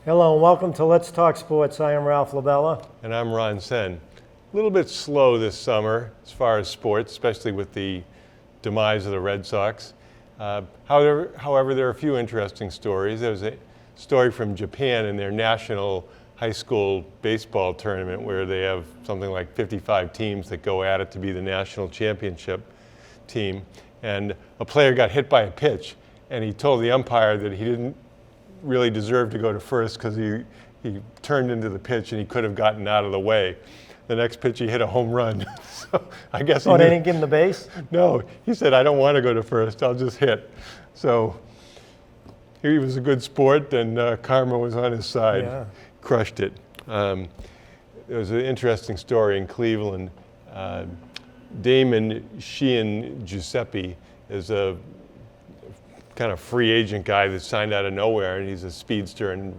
Hello and welcome to Let's Talk Sports. I am Ralph LaBella. And I'm Ron Sen. A little bit slow this summer as far as sports, especially with the demise of the Red Sox. However, there are a few interesting stories. There was a story from Japan in their national high school baseball tournament where they have something like 55 teams that go at it to be the national championship team. And a player got hit by a pitch, and he told the umpire that he didn't really deserve to go to first because he turned into the pitch and he could have gotten out of the way. The next pitch he hit a home run. So I guess they didn't give him the base? No, he said, I don't want to go to first, I'll just hit. So he was a good sport, and karma was on his side. Yeah. Crushed it. There was an interesting story in Cleveland. Damon Sheehan Giuseppe is a kind of free agent guy that signed out of nowhere, and he's a speedster, and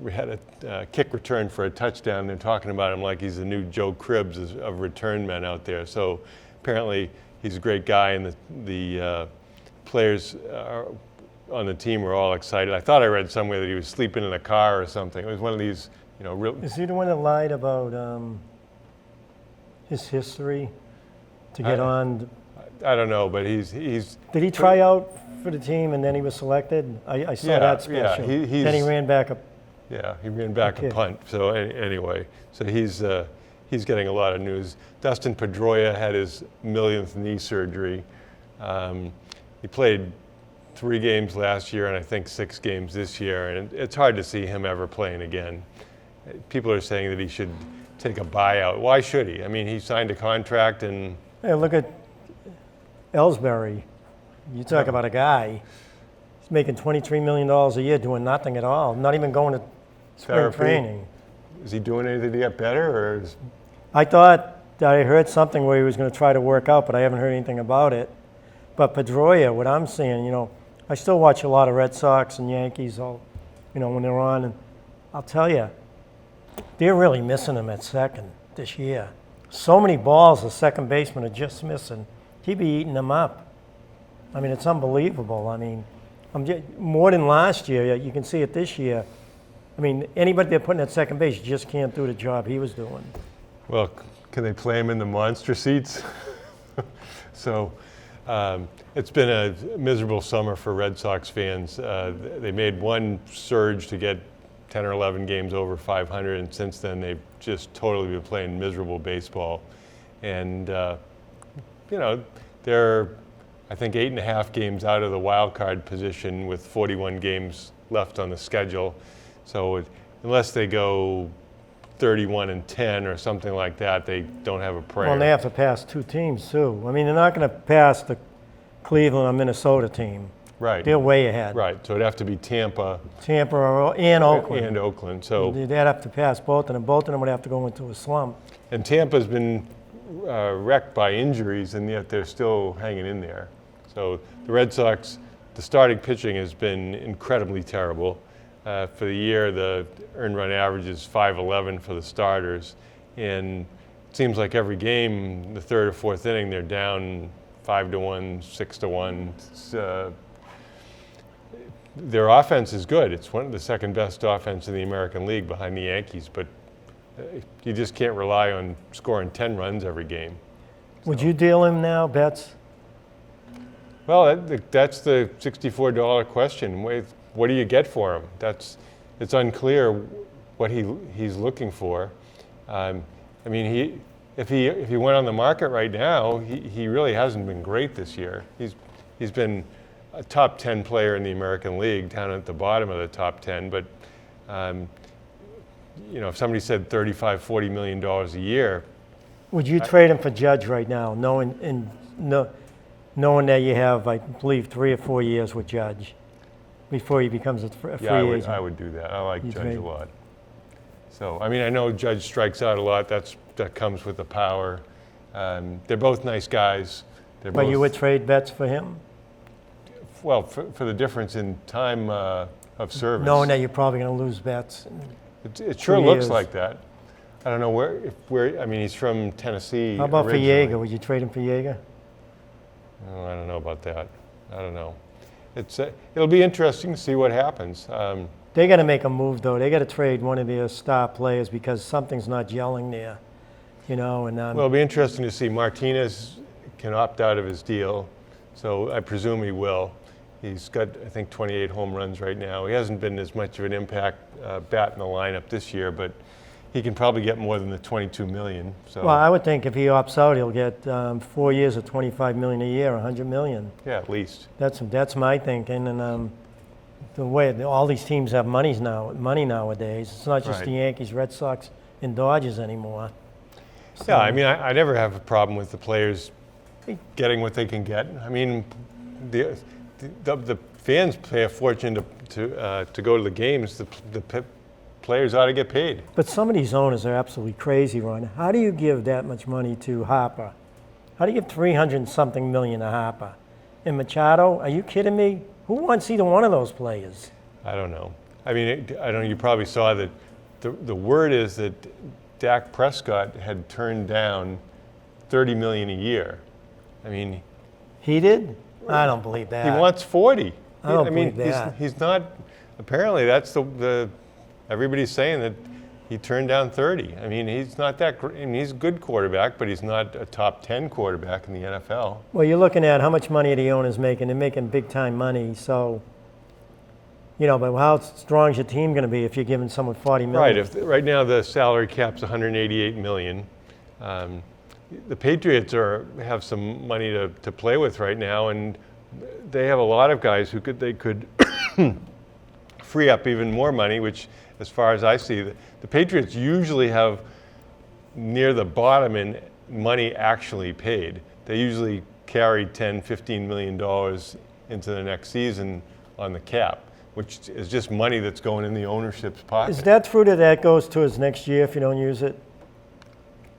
we had a kick return for a touchdown. They're talking about him like he's the new Joe Cribbs of return men out there. So apparently he's a great guy, and the players on the team were all excited. I thought I read somewhere that he was sleeping in a car or something. It was one of these, real. Is he the one that lied about his history to get on? I don't know, but he's. Did he try out for the team and then he was selected? I saw that special. Yeah, then he ran back up. Yeah, he ran back a punt. So anyway, so he's getting a lot of news. Dustin Pedroia had his millionth knee surgery. He played 3 games last year and I think 6 games this year, and it's hard to see him ever playing again. People are saying that he should take a buyout. Why should he? I mean, he signed a contract and. Hey, look at Ellsbury. You talk about a guy. He's making $23 million a year doing nothing at all, not even going to spring training. Is he doing anything to get better, or is? I thought that I heard something where he was going to try to work out, but I haven't heard anything about it. But Pedroia, what I'm seeing, I still watch a lot of Red Sox and Yankees, when they're on, and I'll tell you, they're really missing him at second this year. So many balls the second baseman are just missing. He'd be eating them up. I mean, it's unbelievable. I mean, more than last year. You can see it this year. I mean, anybody they're putting at second base just can't do the job he was doing. Well, can they play him in the monster seats? So it's been a miserable summer for Red Sox fans. They made one surge to get 10 or 11 games over 500, and since then they've just totally been playing miserable baseball. And they're, I think, 8.5 games out of the wild card position with 41 games left on the schedule. So unless they go 31-10 or something like that, they don't have a prayer. Well, and they have to pass 2 teams too. I mean, they're not going to pass the Cleveland or Minnesota team. Right. They're way ahead. Right. So it'd have to be Tampa and Oakland. And Oakland. So they'd have to pass both of them. Both of them would have to go into a slump. And Tampa's been wrecked by injuries, and yet they're still hanging in there. So the Red Sox, the starting pitching has been incredibly terrible. For the year, the earned run average is .511 for the starters, and it seems like every game, the 3rd or 4th inning, they're down 5-1, 6-1. Their offense is good. It's one of the second best offense in the American League behind the Yankees, but you just can't rely on scoring 10 runs every game. Would you deal him now, Betts? Well, that's the $64 question. What do you get for him? It's unclear what he's looking for. I mean, if he went on the market right now, he really hasn't been great this year. He's been a top 10 player in the American League, down at the bottom of the top 10. But if somebody said $35-40 million a year, would you trade him for Judge right now, knowing that you have, I believe, 3 or 4 years with Judge before he becomes a free agent? I would do that. I like Judge a lot. So, I mean, I know Judge strikes out a lot. That comes with the power. They're both nice guys. But you would trade Betts for him? Well, for the difference in time of service. Knowing that you're probably going to lose Betts. It sure looks like that. I don't know where. I mean, he's from Tennessee. How about originally. for Yeager? Would you trade him for Yeager? Oh, I don't know about that. I don't know. It'll be interesting to see what happens. They got to make a move, though. They got to trade one of their star players because something's not gelling there, you know. And Well, it'll be interesting to see. Martinez can opt out of his deal, so I presume he will. He's got, I think, 28 home runs right now. He hasn't been as much of an impact bat in the lineup this year, but he can probably get more than the 22 million. So well, I would think if he opts out, he'll get 4 years of 25 million a year, 100 million. yeah, at least. That's my thinking. And the way all these teams have money nowadays, it's not just Right. the Yankees, Red Sox, and Dodgers anymore. Yeah, I mean, I never have a problem with the players getting what they can get. I mean, the fans pay a fortune to go to the games. The players ought to get paid. But some of these owners are absolutely crazy, Ron. How do you give that much money to Harper? How do you give 300-something million to Harper? And Machado, are you kidding me? Who wants either one of those players? I don't know. I mean, I don't know. You probably saw that the word is that Dak Prescott had turned down $30 million a year. I mean, He did? I don't believe that. he wants 40. I don't mean, believe that. He's not. Apparently, that's everybody's saying that he turned down 30. I mean, he's not that. I mean, he's a good quarterback, but he's not a top 10 quarterback in the NFL. Well, you're looking at how much money are the owners making. They're making big-time money, so, you know, but how strong is your team going to be if you're giving someone $40 million? Right. Right now, the salary cap's $188 million. The Patriots have some money to play with right now, and they have a lot of guys who they could free up even more money, which, as far as I see, the Patriots usually have near the bottom in money actually paid. They usually carry $10, $15 million into the next season on the cap, which is just money that's going in the ownership's pocket. Is that true that goes to his next year if you don't use it?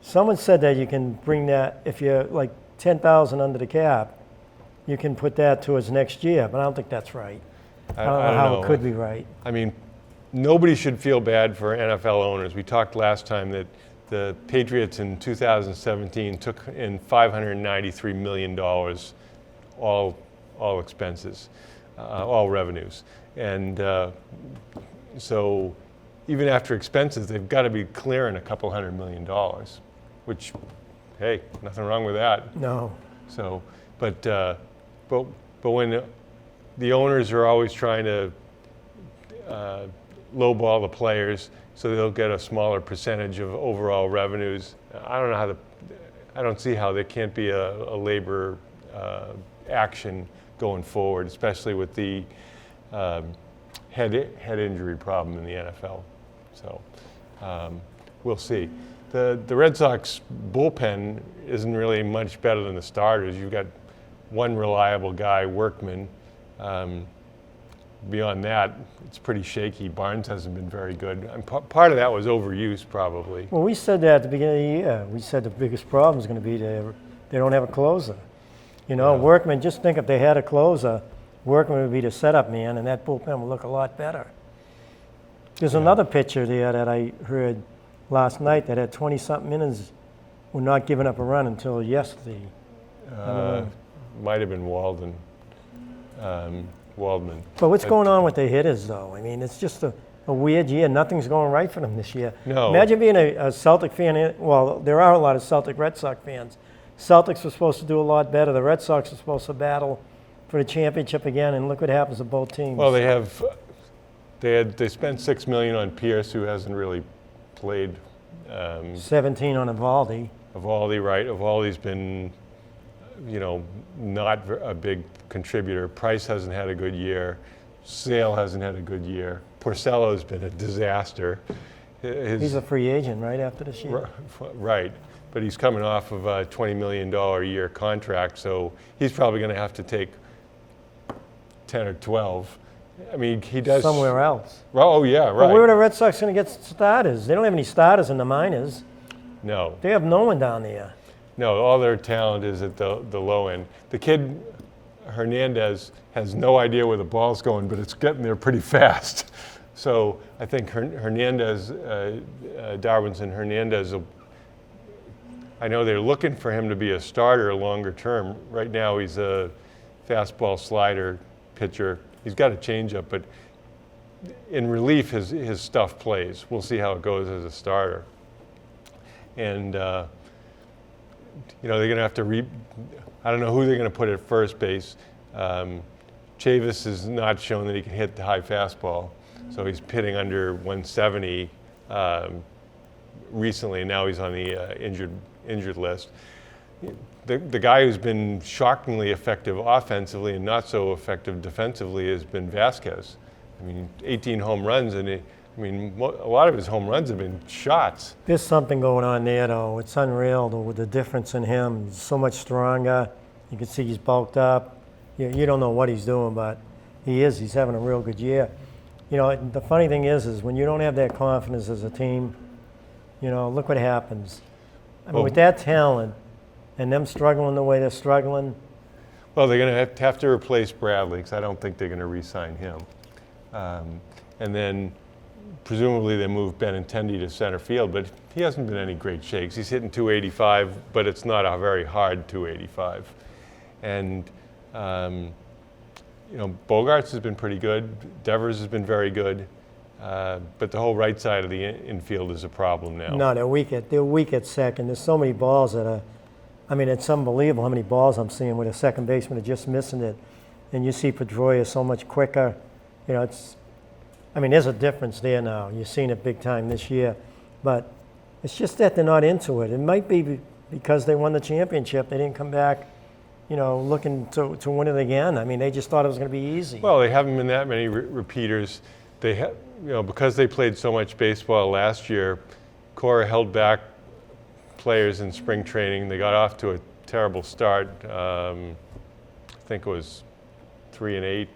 Someone said that you can bring that, if you're like 10,000 under the cap, you can put that to his next year, but I don't think that's right. I don't know how it could be right. I mean, nobody should feel bad for NFL owners. We talked last time that the Patriots in 2017 took in $593 million, all expenses, all revenues. And so even after expenses, they've got to be clearing a couple $100 million, which, hey, nothing wrong with that. No. So, but when the owners are always trying to lowball the players so they'll get a smaller percentage of overall revenues, I don't see how there can't be a labor action going forward, especially with the head injury problem in the NFL. So we'll see. The Red Sox bullpen isn't really much better than the starters. You've got one reliable guy, Workman. Beyond that, it's pretty shaky. Barnes hasn't been very good. And part of that was overuse, probably. Well, we said that at the beginning of the year. We said the biggest problem is going to be they don't have a closer. You know, Yeah. Workman, just think if they had a closer, Workman would be the setup man, and that bullpen would look a lot better. There's another pitcher there that I heard last night that had 20-something innings, were not giving up a run until yesterday. Might have been Waldman. But what's going on with the hitters, though? I mean, it's just a weird year. Nothing's going right for them this year. No. Imagine being a Celtic fan. Well, there are a lot of Celtic Red Sox fans. Celtics were supposed to do a lot better. The Red Sox are supposed to battle for the championship again, and look what happens to both teams. Well, they spent $6 million on Pierce, who hasn't really played. 17 on Evaldi. Evaldi, right? Evaldi's been, not a big contributor. Price hasn't had a good year. Sale hasn't had a good year. Porcello's been a disaster. He's a free agent, right, after this year? Right, but he's coming off of a $20 million a year contract, so he's probably going to have to take 10 or 12. I mean, he does somewhere else. Oh yeah, right. But where are the Red Sox going to get starters? They don't have any starters in the minors. No. They have no one down there. No, all their talent is at the low end. The kid, Hernandez, has no idea where the ball's going, but it's getting there pretty fast. So I think Hernandez, Darwinson Hernandez, I know they're looking for him to be a starter longer term. Right now he's a fastball slider pitcher. He's got a changeup, but in relief, his stuff plays. We'll see how it goes as a starter. And they're going to have to I don't know who they're going to put at first base. Chavis has not shown that he can hit the high fastball, so he's pitting under 170 recently. Now he's on the injured list. The guy who's been shockingly effective offensively and not so effective defensively has been Vasquez. I mean, 18 home runs, and a lot of his home runs have been shots. There's something going on there, though. It's unreal, though, with the difference in him. He's so much stronger. You can see he's bulked up. You don't know what he's doing, but he is. He's having a real good year. The funny thing is when you don't have that confidence as a team, look what happens. I mean, with that talent and them struggling the way they're struggling. Well, they're going to have to replace Bradley, because I don't think they're going to re-sign him. And then presumably they move Benintendi to center field, but he hasn't been any great shakes. He's hitting 285, but it's not a very hard 285. And Bogarts has been pretty good. Devers has been very good. But the whole right side of the infield is a problem now. No, they're weak at second. There's so many balls it's unbelievable how many balls I'm seeing with a second baseman are just missing it. And you see Pedroia so much quicker. There's a difference there now. You've seen it big time this year. But it's just that they're not into it. It might be because they won the championship. They didn't come back, looking to win it again. I mean, they just thought it was going to be easy. Well, they haven't been that many repeaters. They have, because they played so much baseball last year, Cora held back players in spring training. They got off to a terrible start. I think it was 3-8,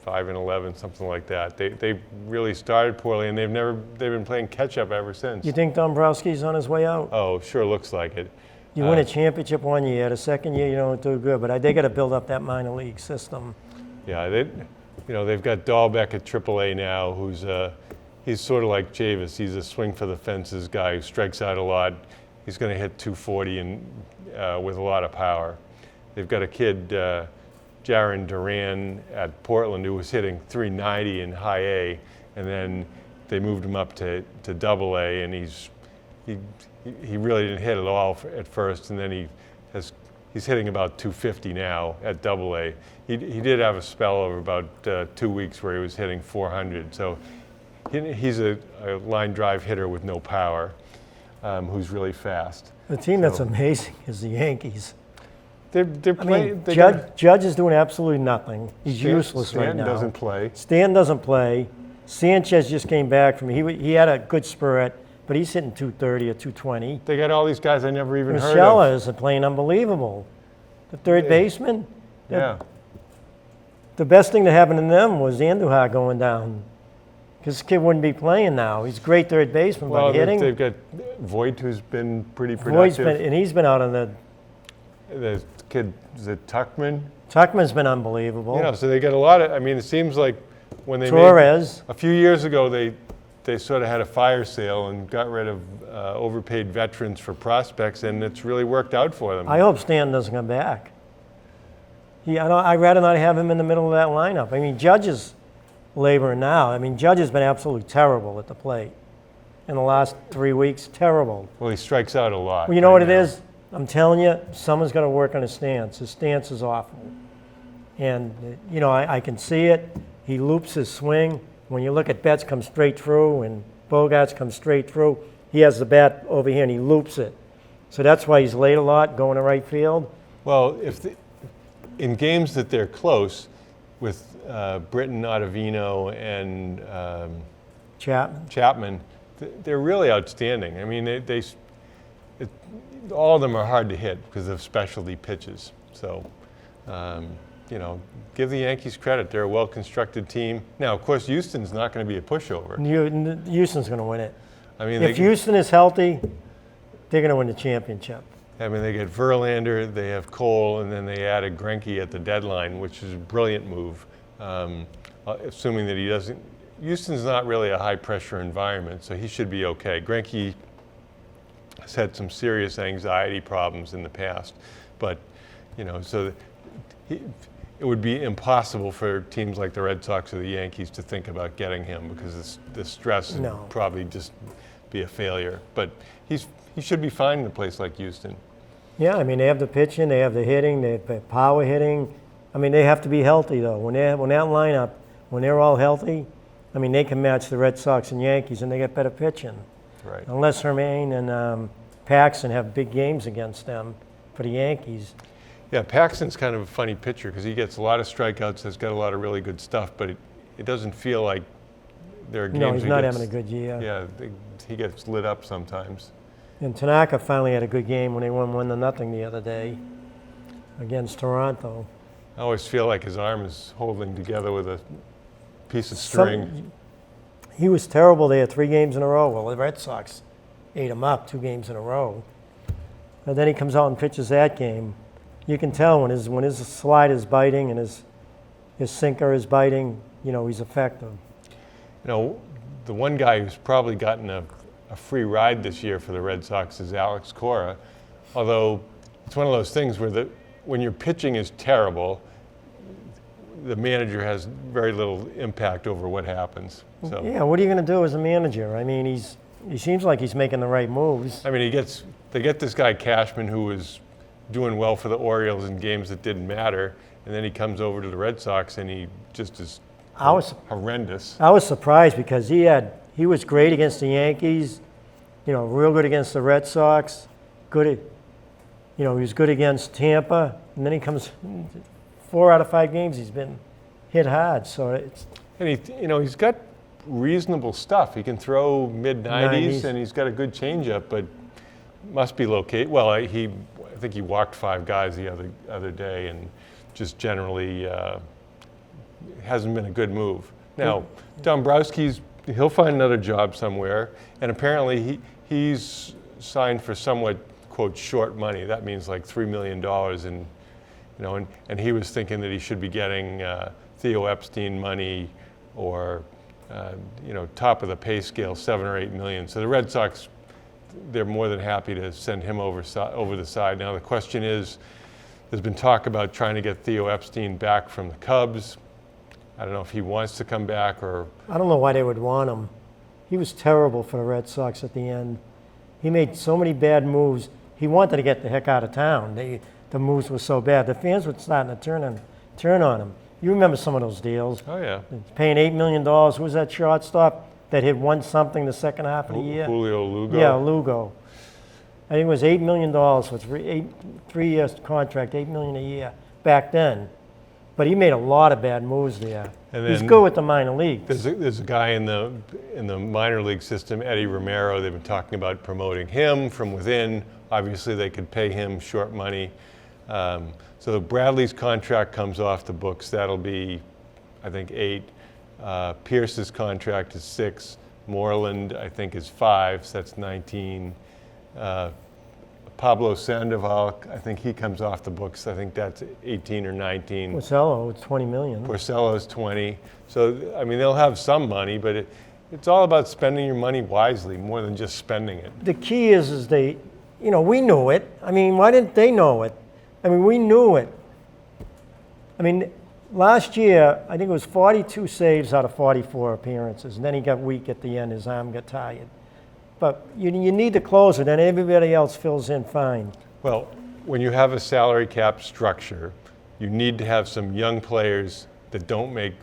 5-11, something like that. They really started poorly, and they've been playing catch up ever since. You think Dombrowski's on his way out? Oh, sure looks like it. You win a championship one year, the second year you don't do good, but they got to build up that minor league system. Yeah, they've got Dahlbeck at AAA now, he's sort of like Chavis. He's a swing for the fences guy who strikes out a lot. He's going to hit 240 and with a lot of power. They've got a kid, Jaron Duran at Portland, who was hitting 390 in high A, and then they moved him up to AA, and he really didn't hit at all at first, and then he's hitting about 250 now at AA. He did have a spell of about 2 weeks where he was hitting 400. So he's a line drive hitter with no power, who's really fast. The team that's amazing is the Yankees. They're playing. Judge is doing absolutely nothing. He's useless right now. Stanton doesn't play. Stan doesn't play. Sanchez just came back from he had a good spurt, but he's hitting 230 or 220. They got all these guys I never even heard of. Michelle is playing unbelievable. The third baseman. Yeah. The best thing that happened to them was Andujar going down, because this kid wouldn't be playing now. He's a great third baseman, but hitting. They've got Voigt, who's been pretty productive. He's been out on the kid, is it Tuckman? Tuckman's been unbelievable. So they got a lot of. It seems like when they Torres. A few years ago, they sort of had a fire sale and got rid of overpaid veterans for prospects, and it's really worked out for them. I hope Stan doesn't come back. I'd rather not have him in the middle of that lineup. Judge is laboring now. Judge has been absolutely terrible at the plate in the last 3 weeks. Terrible. Well, he strikes out a lot. Well, you know what it is? I'm telling you, someone's got to work on his stance. His stance is awful. And, I can see it. He loops his swing. When you look at Betts come straight through and Bogarts come straight through, he has the bat over here and he loops it. So that's why he's late a lot going to right field. Well, in games that they're close with Britton, Ottavino, and Chapman, they're really outstanding. All of them are hard to hit because of specialty pitches. So, give the Yankees credit. They're a well-constructed team. Now, of course, Houston's not going to be a pushover. Houston's going to win it. If Houston is healthy, they're going to win the championship. They get Verlander, they have Cole, and then they added Greinke at the deadline, which is a brilliant move, assuming that he doesn't. Houston's not really a high-pressure environment, so he should be okay. Greinke has had some serious anxiety problems in the past, but so it would be impossible for teams like the Red Sox or the Yankees to think about getting him because the stress would No. probably just be a failure. But he should be fine in a place like Houston. Yeah, I mean, they have the pitching, they have the hitting, they have the power hitting. I mean, they have to be healthy, though. When that lineup, when they're all healthy, I mean, they can match the Red Sox and Yankees, and they get better pitching. Right. Unless Hermaine and Paxton have big games against them for the Yankees. Yeah, Paxton's kind of a funny pitcher because he gets a lot of strikeouts, has got a lot of really good stuff, but it doesn't feel like there are games No, he's he not gets- having a good year. Yeah, he gets lit up sometimes. And Tanaka finally had a good game when they won 1-0 the other day against Toronto. I always feel like his arm is holding together with a piece of string. He was terrible there 3 games in a row. Well, the Red Sox ate him up 2 games in a row. And then he comes out and pitches that game. You can tell when his slide is biting and his sinker is biting, he's effective. The one guy who's probably gotten a free ride this year for the Red Sox is Alex Cora, although it's one of those things where when your pitching is terrible, the manager has very little impact over what happens. So. Yeah, what are you going to do as a manager? I mean, he seems like he's making the right moves. I mean, they get this guy Cashman who was doing well for the Orioles in games that didn't matter, and then he comes over to the Red Sox and he just is horrendous. I was surprised because he was great against the Yankees, real good against the Red Sox, he was good against Tampa, and then he comes 4 out of 5 games he's been hit hard. So and he's got reasonable stuff. He can throw mid-90s, and he's got a good changeup, but must be located. Well, I think he walked 5 guys the other day, and just generally hasn't been a good move. Now, Dombrowski's he'll find another job somewhere, and apparently he's signed for somewhat quote short money. That means like $3 million, and he was thinking that he should be getting Theo Epstein money or top of the pay scale, 7 or 8 million. So the Red Sox, they're more than happy to send him over the side. Now the question is, there's been talk about trying to get Theo Epstein back from the Cubs. I don't know if he wants to come back or. I don't know why they would want him. He was terrible for the Red Sox at the end. He made so many bad moves. He wanted to get the heck out of town. The moves were so bad. The fans were starting to turn on him. You remember some of those deals? Oh yeah. Paying $8 million. Who was that shortstop that hit 1-something the second half of the year? Julio Lugo. Yeah, Lugo. I think it was $8 million for 3 years contract, $8 million a year back then. But he made a lot of bad moves there. He's good with the minor leagues. There's a guy in the minor league system, Eddie Romero. They've been talking about promoting him from within. Obviously, they could pay him short money. So Bradley's contract comes off the books. That'll be, I think, 8. Pierce's contract is 6. Moreland, I think, is 5. So that's 19. Pablo Sandoval, I think he comes off the books. I think that's 18 or 19. Porcello, it's $20 million. Porcello's 20. So, I mean, they'll have some money, but it's all about spending your money wisely more than just spending it. The key is they, we knew it. I mean, why didn't they know it? I mean, we knew it. I mean, last year, I think it was 42 saves out of 44 appearances, and then he got weak at the end. His arm got tired. But you need the closer, then everybody else fills in fine. Well, when you have a salary cap structure, you need to have some young players that don't make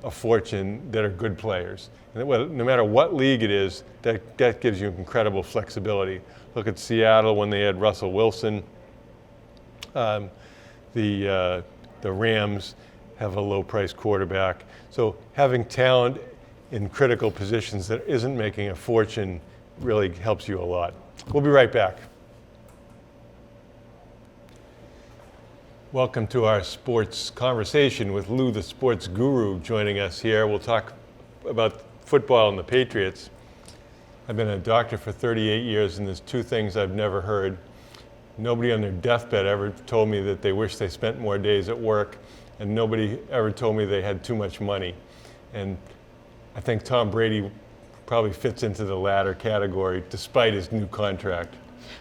a fortune that are good players. And no matter what league it is, that gives you incredible flexibility. Look at Seattle when they had Russell Wilson. The Rams have a low-priced quarterback. So having talent in critical positions that isn't making a fortune really helps you a lot. We'll be right back. Welcome to our sports conversation with Lou, the sports guru, joining us here. We'll talk about football and the Patriots. I've been a doctor for 38 years, and there's 2 things I've never heard. Nobody on their deathbed ever told me that they wish they spent more days at work, and nobody ever told me they had too much money. And I think Tom Brady probably fits into the latter category despite his new contract.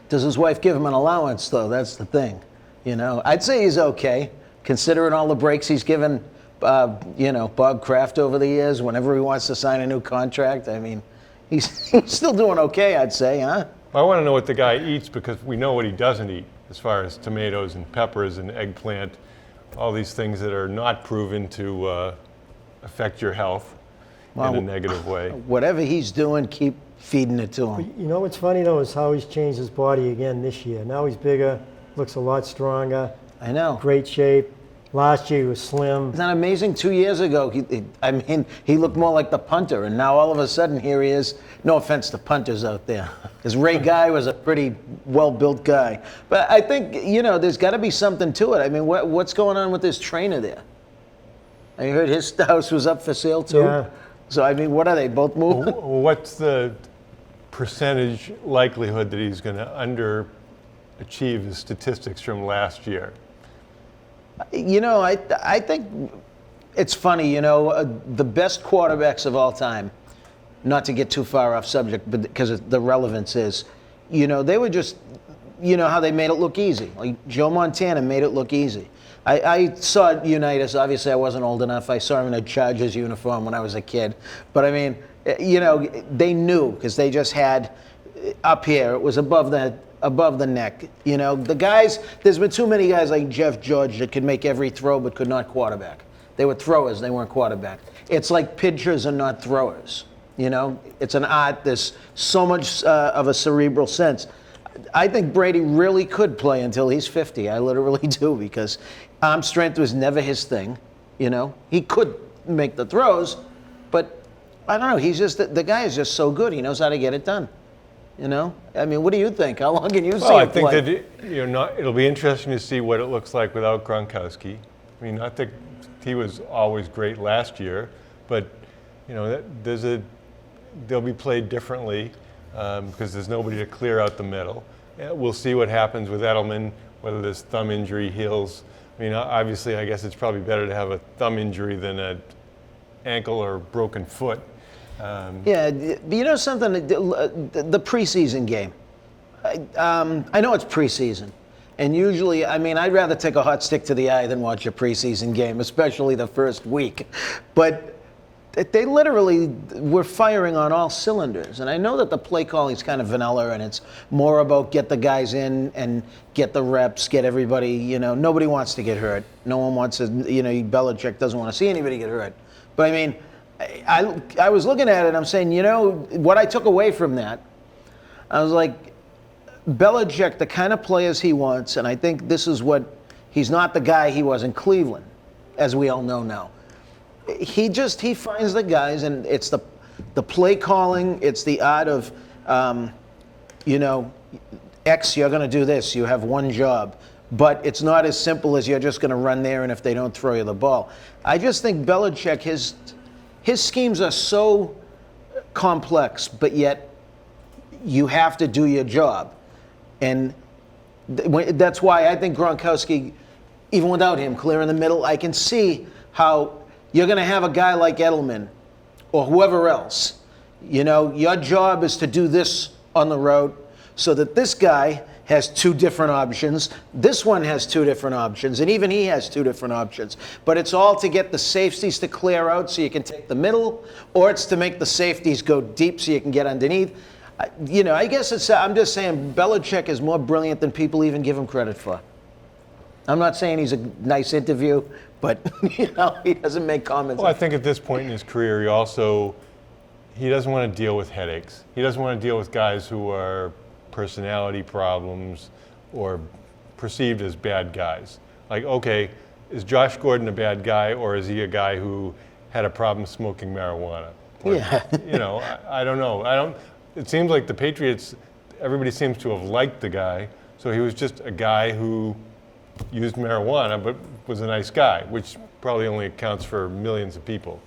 Does his wife give him an allowance, though? That's the thing. I'd say he's okay. considering all the breaks he's given, Bob Kraft over the years, whenever he wants to sign a new contract. I mean, he's still doing okay, I'd say, huh? I want to know what the guy eats because we know what he doesn't eat as far as tomatoes and peppers and eggplant, all these things that are not proven to affect your health in a negative way. Whatever he's doing, keep feeding it to him. You know what's funny though is how he's changed his body again this year. Now he's bigger, looks a lot stronger. I know. Great shape. Last year he was slim. Isn't that amazing? 2 years ago, he looked more like the punter, and now all of a sudden here he is. No offense to punters out there, because Ray Guy was a pretty well-built guy. But I think, there's got to be something to it. I mean, what's going on with this trainer there? I heard his house was up for sale too. Yeah. So, I mean, what are they, both moving? What's the percentage likelihood that he's going to underachieve his statistics from last year? I think it's funny, the best quarterbacks of all time, not to get too far off subject, but because the relevance is, they were just, how they made it look easy. Like Joe Montana made it look easy. I saw Unitas. Obviously, I wasn't old enough. I saw him in a Chargers uniform when I was a kid. But, I mean, they knew because they just had up here, it was above the neck. The guys, there's been too many guys like Jeff George that could make every throw but could not quarterback. They were throwers, they weren't quarterback. It's like pitchers are not throwers. It's an art. There's so much of a cerebral sense. I think Brady really could play until he's 50. I literally do, because arm strength was never his thing. He could make the throws, but I don't know. He's just the guy is just so good. He knows how to get it done. I mean, what do you think? How long can you see him play? I think that it'll be interesting to see what it looks like without Gronkowski. I mean, I think he was always great last year, but they'll be played differently because there's nobody to clear out the middle. We'll see what happens with Edelman, whether this thumb injury heals. I mean, obviously, I guess it's probably better to have a thumb injury than an ankle or broken foot. Yeah, something, the preseason game. I know it's preseason, and usually, I mean, I'd rather take a hot stick to the eye than watch a preseason game, especially the first week. But they literally were firing on all cylinders, and I know that the play calling is kind of vanilla, and it's more about get the guys in and get the reps, get everybody. Nobody wants to get hurt. No one wants to. Belichick doesn't want to see anybody get hurt. But I mean, I was looking at it and I'm saying, what I took away from that, I was like, Belichick, the kind of players he wants, and I think this is he's not the guy he was in Cleveland, as we all know now. He finds the guys, and it's the play calling, it's the art of, X, you're going to do this, you have one job. But it's not as simple as you're just going to run there and if they don't throw you the ball. I just think Belichick, his schemes are so complex, but yet you have to do your job. And that's why I think Gronkowski, even without him, clear in the middle, I can see how you're going to have a guy like Edelman or whoever else. Your job is to do this on the road so that this guy has two different options. This one has two different options, and even he has two different options. But it's all to get the safeties to clear out so you can take the middle, or it's to make the safeties go deep so you can get underneath. I guess I'm just saying Belichick is more brilliant than people even give him credit for. I'm not saying he's a nice interview, but he doesn't make comments. Well, I think at this point in his career, he doesn't want to deal with headaches. He doesn't want to deal with guys who are personality problems or perceived as bad guys. Like, okay, is Josh Gordon a bad guy, or is he a guy who had a problem smoking marijuana? Or, I don't know. It seems like the Patriots, everybody seems to have liked the guy, so he was just a guy who used marijuana but was a nice guy, which probably only accounts for millions of people.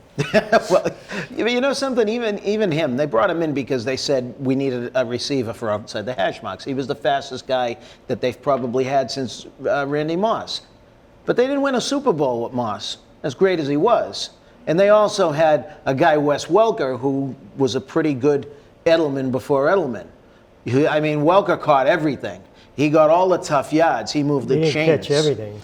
Well, something, even him, they brought him in because they said we needed a receiver for outside the hash marks. He was the fastest guy that they've probably had since Randy Moss. But they didn't win a Super Bowl with Moss, as great as he was. And they also had a guy, Wes Welker, who was a pretty good Edelman before Edelman. Welker caught everything. He got all the tough yards. He moved the chains. He didn't catch everything.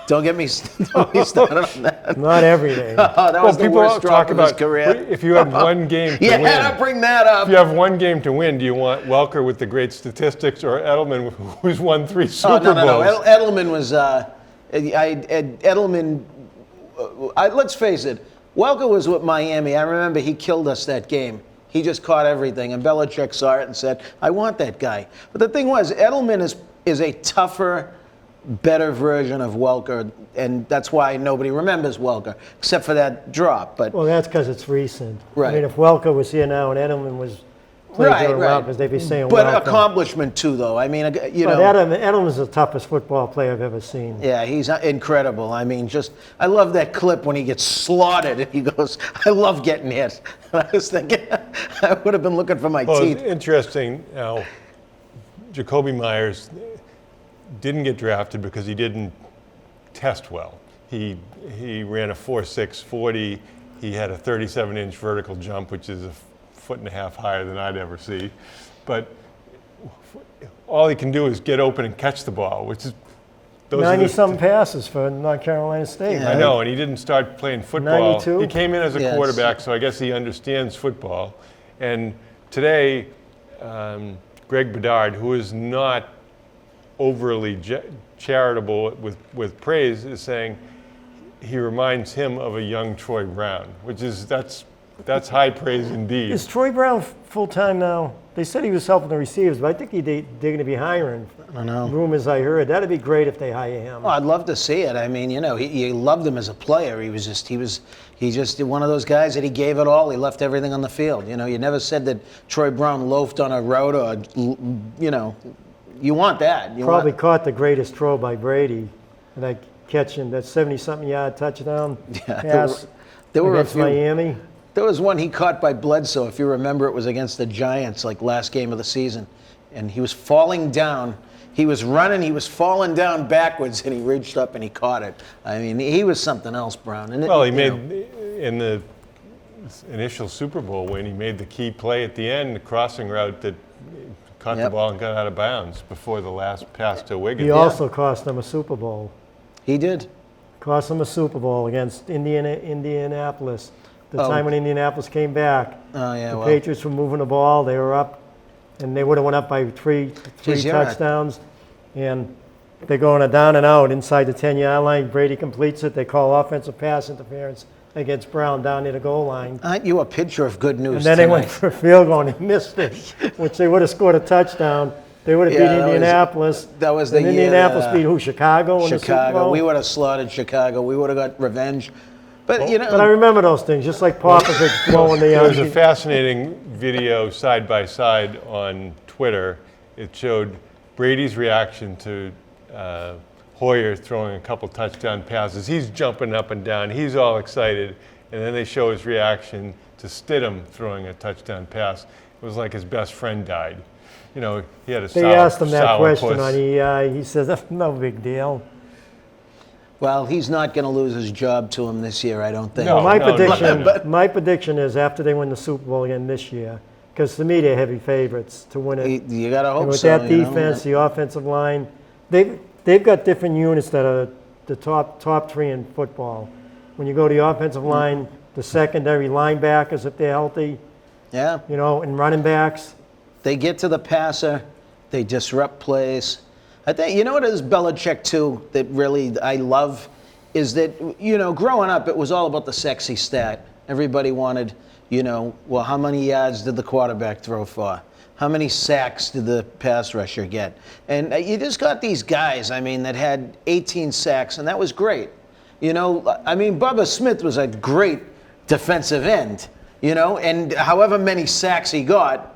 Don't get me started on that. Not every day. Oh, that was the people worst drop talk of his about career. if you have one game to You win. had to bring that up. If you have one game to win, do you want Welker with the great statistics or Edelman who's won 3 Super Oh, no. Bowls? Edelman was, Edelman, let's face it, Welker was with Miami. I remember he killed us that game. He just caught everything, and Belichick saw it and said, I want that guy. But the thing was, Edelman is a tougher, better version of Welker, and that's why nobody remembers Welker, except for that drop. But Well, that's because it's recent. Right. I mean, if Welker was here now and Edelman was playing around, because they'd be saying But Welker. accomplishment too, though. I mean, you But know. Edelman's the toughest football player I've ever seen. Yeah, he's incredible. I mean, I love that clip when he gets slaughtered and he goes, I love getting hit. And I was thinking, I would have been looking for my Well, teeth. it's interesting now. Jacoby Myers didn't get drafted because he didn't test well. He ran a 4.6 40. He had a 37-inch vertical jump, which is a foot and a half higher than I'd ever see. But all he can do is get open and catch the ball, which is 90-something passes for North Carolina State. Yeah. I right? know, and he didn't start playing football. 92? He came in as a Yes. quarterback, so I guess he understands football. And today, Greg Bedard, who is not overly charitable with praise, is saying he reminds him of a young Troy Brown, which is that's high praise indeed. Is Troy Brown full-time now? They said he was helping the receivers, but I think they're going to be hiring. I know. Rumors I heard. That'd be great if they hire him. Well, I'd love to see it. I mean, you know, he loved him as a player. He just one of those guys that he gave it all. He left everything on the field. You know, you never said that Troy Brown loafed on a road or, you know, you want that. You Probably want, caught the greatest throw by Brady, that catching that 70-something yard touchdown Yeah, pass there were a against few. Miami. There was one he caught by Bledsoe, if you remember. It was against the Giants, like last game of the season. And he was falling down. He was running, he was falling down backwards, and he reached up and he caught it. I mean, he was something else, Brown. And Well, he you made, know, in the initial Super Bowl win, he made the key play at the end, the crossing route that caught the Yep. ball and got out of bounds before the last pass to Wiggins. He also cost them a Super Bowl. he did. Cost them a Super Bowl against Indianapolis. The Oh. time when Indianapolis came back, Oh, yeah, the well. Patriots were moving the ball. They were up, and they would have went up by three Jeez, you're right. touchdowns. And they're going a down and out inside the 10-yard line. Brady completes it. They call offensive pass interference against Brown down near the goal line. Aren't you a picture of good news And then they went tonight? for a field goal and he missed it, which they would have scored a touchdown. They would have Yeah, beat that was- Indianapolis. that was the and year, Indianapolis beat who? Chicago in the Super Chicago. Bowl? We would have slaughtered Chicago. We would have got revenge. But, you know, But I remember those things, just like Popovich blowing the There was a young. fascinating video side by side on Twitter. It showed Brady's reaction to Hoyer throwing a couple touchdown passes. He's jumping up and down. He's all excited. And then they show his reaction to Stidham throwing a touchdown pass. It was like his best friend died. You know, he had a They sour, asked him that question sourpuss. on EI. He says, that's no big deal. well, he's not going to lose his job to him this year, I don't think. No. My prediction is after they win the Super Bowl again this year, because to me they're heavy favorites to win it. You got to And hope with so. that you know. defense, the offensive line, they've got different units that are the top three in football. When you go to the offensive line, the secondary linebackers, if they're healthy, Yeah. you know, and running backs. They get to the passer. They disrupt plays. I think, you know what is Belichick, too, that really I love, is that, you know, growing up, it was all about the sexy stat. Everybody wanted, you know, well, how many yards did the quarterback throw for? How many sacks did the pass rusher get? And you just got these guys, I mean, that had 18 sacks, and that was great. You know, I mean, Bubba Smith was a great defensive end, you know, and however many sacks he got,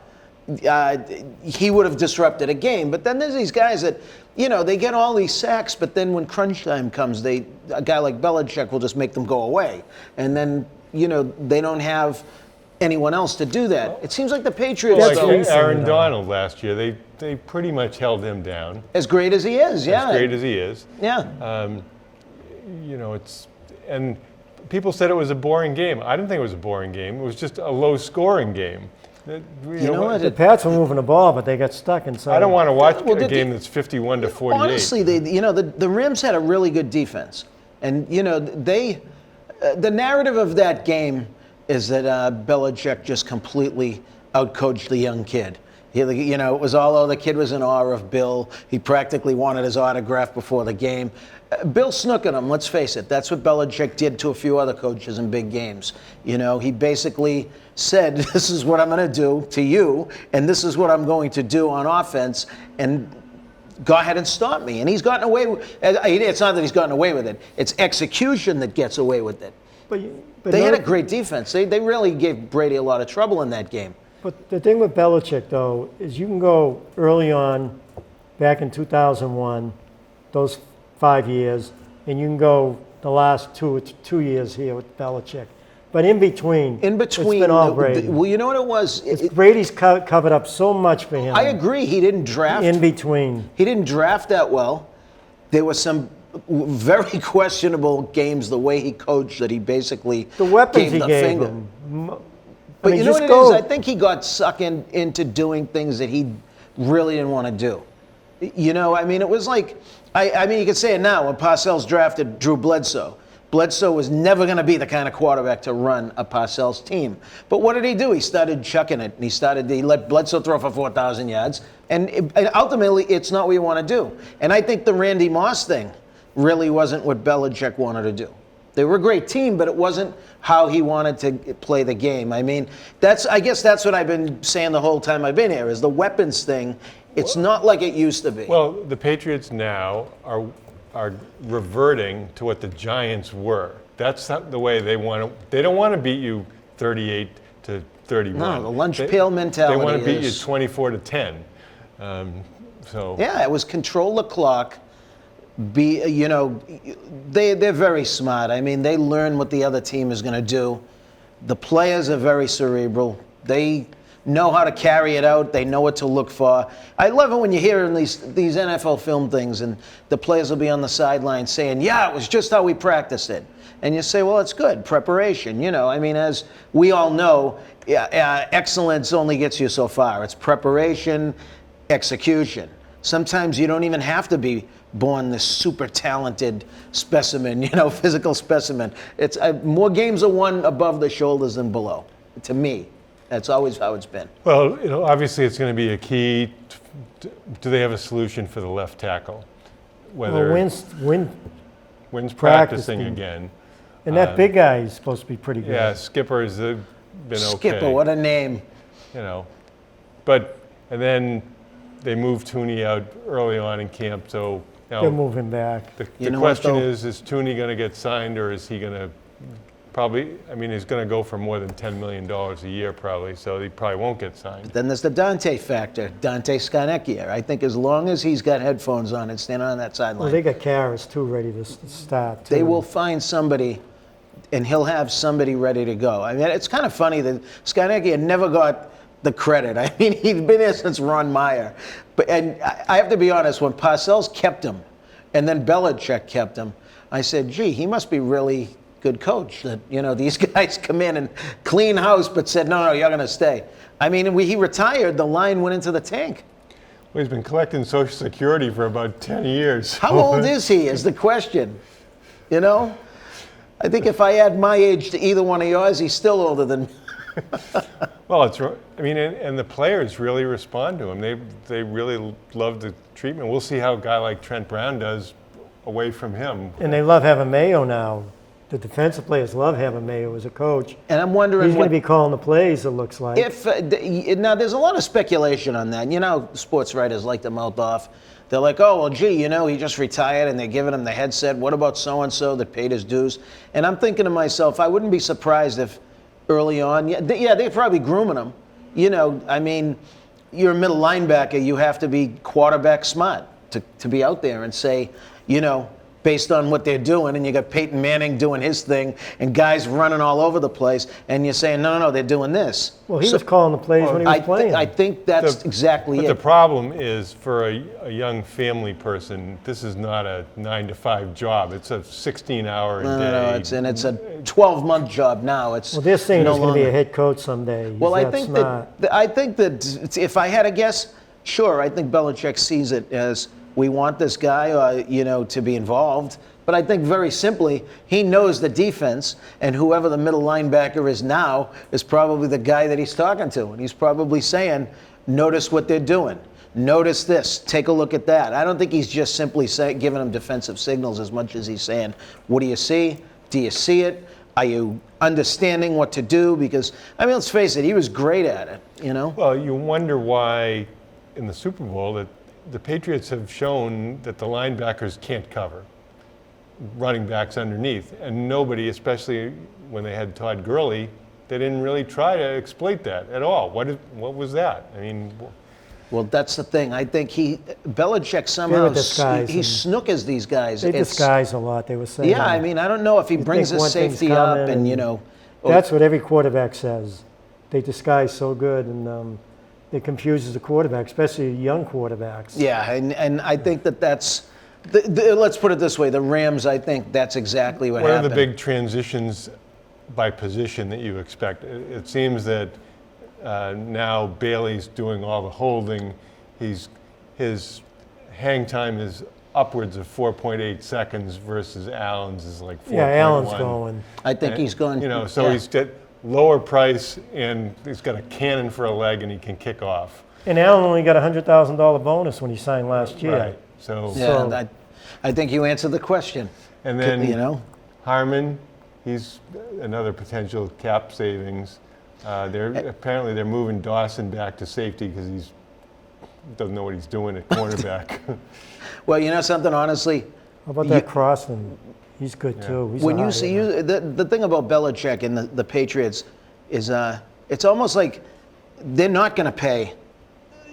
he would have disrupted a game. But then there's these guys that, you know, they get all these sacks, but then when crunch time comes, a guy like Belichick will just make them go away. And then, you know, they don't have anyone else to do that. It seems like the Patriots, That's Like though, recent, Aaron though. Donald last year, they pretty much held him down, as great as he is, yeah. as great as he is. Yeah. You know, and people said it was a boring game. I didn't think it was a boring game. It was just a low-scoring game. You know what? The Pats were moving the ball, but they got stuck inside. I don't want to watch Well, a game that's 51 to 48. Honestly, the Rams had a really good defense, and the narrative of that game is that Belichick just completely outcoached the young kid. It was the kid was in awe of Bill. He practically wanted his autograph before the game. Bill snooked him, let's face it. That's what Belichick did to a few other coaches in big games. He basically said, this is what I'm going to do to you, and this is what I'm going to do on offense, and go ahead and stop me. And he's gotten away with it. It's not that he's gotten away with it. It's execution that gets away with it. But They had a great defense. They really gave Brady a lot of trouble in that game. But the thing with Belichick, though, is you can go early on, back in 2001, those 5 years, and you can go the last two years here with Belichick. But in between, it's been all Brady. Well, you know what it was? Brady's covered up so much for him. I agree. He didn't draft. In between. He didn't draft that well. There were some very questionable games, the way he coached, that he basically The weapons gave he the gave finger. him. But you know just what it go. is? I think he got sucked into doing things that he really didn't want to do. It was like, you could say it now, when Parcells drafted Drew Bledsoe. Bledsoe was never going to be the kind of quarterback to run a Parcells team. But what did he do? He started chucking it, and he let Bledsoe throw for 4,000 yards. And ultimately, it's not what you want to do. And I think the Randy Moss thing really wasn't what Belichick wanted to do. They were a great team, but it wasn't how he wanted to play the game. I guess that's what I've been saying the whole time I've been here, is the weapons thing. It's not like it used to be. Well, the Patriots now are reverting to what the Giants were. That's not the way they want to. They don't want to beat you 38 to 31. No, the lunch pail mentality. They want to beat you 24 to 10. Yeah, it was control the clock. They're very smart. They learn what the other team is going to do. The players are very cerebral. They know how to carry it out. They know what to look for. I love it when you hear in these NFL film things, and the players will be on the sideline saying, "Yeah, it was just how we practiced it." And you say, "Well, it's good preparation." As we all know, excellence only gets you so far. It's preparation, execution. Sometimes you don't even have to be born this super talented specimen, physical specimen. It's more games are won above the shoulders than below. To me, that's always how it's been. Well, obviously it's going to be a key. Do they have a solution for the left tackle? Whether Wynn's practicing again. And that big guy is supposed to be pretty good. Yeah, Skipper's been okay. Skipper, what a name. And then they moved Tooney out early on in camp, so They'll move him back. The question is Tooney going to get signed, or is he going to he's going to go for more than $10 million a year probably, so he probably won't get signed. Then there's the Dante factor, Dante Scarnecchia. I think as long as he's got headphones on and standing on that sideline. Well, they got Karras, too, ready to start, too. They will find somebody, and he'll have somebody ready to go. It's kind of funny that Scarnecchia never got the credit. He'd been here since Ron Meyer. And I have to be honest, when Parcells kept him, and then Belichick kept him, I said, gee, he must be really good coach. That, these guys come in and clean house, but said, no, you're going to stay. He retired, the line went into the tank. Well, he's been collecting Social Security for about 10 years. How old is he, is the question. I think if I add my age to either one of yours, he's still older than me. Well, and the players really respond to him. They really love the treatment. We'll see how a guy like Trent Brown does away from him. And they love having Mayo now. The defensive players love having Mayo as a coach. And I'm wondering, he's going to be calling the plays, it looks like. Now, there's a lot of speculation on that. Sports writers like to mouth off. They're like, oh, well, gee, he just retired, and they're giving him the headset. What about so-and-so that paid his dues? And I'm thinking to myself, I wouldn't be surprised if early on, they're probably grooming him. You're a middle linebacker. You have to be quarterback smart to be out there and say, based on what they're doing, and you got Peyton Manning doing his thing, and guys running all over the place, and you're saying, no, they're doing this. Well, he was calling the plays when he was playing. I think that's exactly But it. the problem is, for a young family person, this is not a 9-to-5 job. It's a 16-hour a day. No, it's a 12-month job now. It's Well, they're saying no he's going to be a longer. head coach someday. He's Well, I that think smart. that if I had to guess, sure, I think Belichick sees it as we want this guy, to be involved. But I think very simply, he knows the defense, and whoever the middle linebacker is now is probably the guy that he's talking to, and he's probably saying, "Notice what they're doing. Notice this. Take a look at that." I don't think he's just simply giving them defensive signals as much as he's saying, "What do you see? Do you see it? Are you understanding what to do?" Because let's face it, he was great at it. Well, you wonder why in the Super Bowl that the Patriots have shown that the linebackers can't cover, running backs underneath, and nobody, especially when they had Todd Gurley, they didn't really try to exploit that at all. What was that? Well, that's the thing. I think Belichick somehow he snookers these guys. They disguise a lot, they were saying. Yeah, I don't know if he brings his safety up and. That's what every quarterback says. They disguise so good, and it confuses the quarterback, especially young quarterbacks. Yeah, and I think that's. Let's put it this way: the Rams. I think that's exactly what happened. What are the big transitions by position that you expect? It seems that now Bailey's doing all the holding. His hang time is upwards of 4.8 seconds versus Allen's is like 4.1. Yeah, Allen's going. I think he's going. He's got lower price, and he's got a cannon for a leg, and he can kick off. And Allen only got a $100,000 bonus when he signed last year. Right. So I think you answered the question. And then Harmon, he's another potential cap savings. Apparently they're moving Dawson back to safety because he doesn't know what he's doing at cornerback. Well, something, honestly. How about that Crossland? He's good too. He's when you see the thing about Belichick and the Patriots is it's almost like they're not going to pay,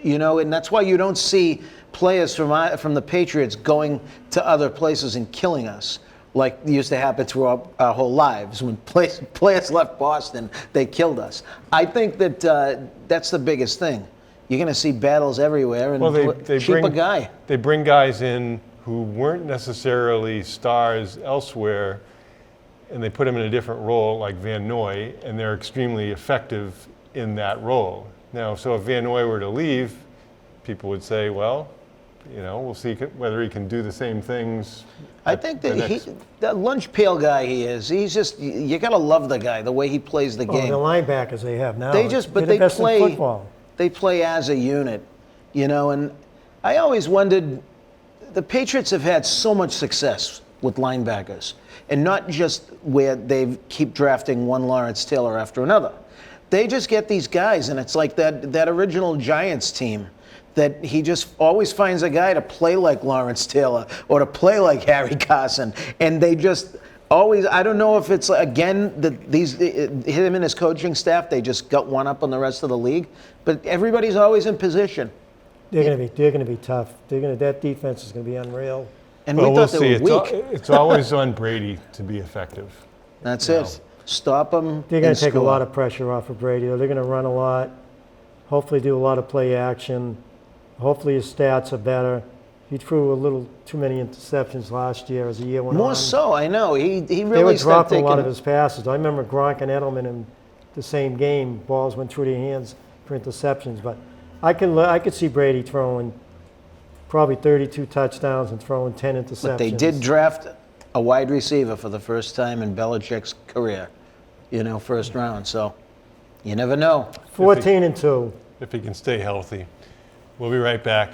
and that's why you don't see players from the Patriots going to other places and killing us like used to happen throughout our whole lives. When players left Boston, they killed us. I think that that's the biggest thing. You're going to see battles everywhere, and they cheap a guy. They bring guys in who weren't necessarily stars elsewhere, and they put them in a different role, like Van Noy, and they're extremely effective in that role. Now, so if Van Noy were to leave, people would say, well, we'll see whether he can do the same things. I think that lunch pail guy he is. He's just, you got to love the guy, the way he plays the game. The linebackers they have now. They play. Football. They play as a unit, and I always wondered. The Patriots have had so much success with linebackers, and not just where they keep drafting one Lawrence Taylor after another. They just get these guys, and it's like that original Giants team that he just always finds a guy to play like Lawrence Taylor or to play like Harry Carson, and they just always. I don't know if it's again him and his coaching staff. They just got one up on the rest of the league, but everybody's always in position. They're going to be tough. That defense is going to be unreal. And we thought they were weak. It's always on Brady to be effective. That's it. Stop them. They're going to take a lot of pressure off of Brady. They're going to run a lot. Hopefully, do a lot of play action. Hopefully, his stats are better. He threw a little too many interceptions last year as the year went on. More so, I know. He really They were started dropping a lot of his passes. I remember Gronk and Edelman in the same game. Balls went through their hands for interceptions, but I could see Brady throwing probably 32 touchdowns and throwing 10 interceptions. But they did draft a wide receiver for the first time in Belichick's career, first round. So you never know. 14-2. If he can stay healthy. We'll be right back.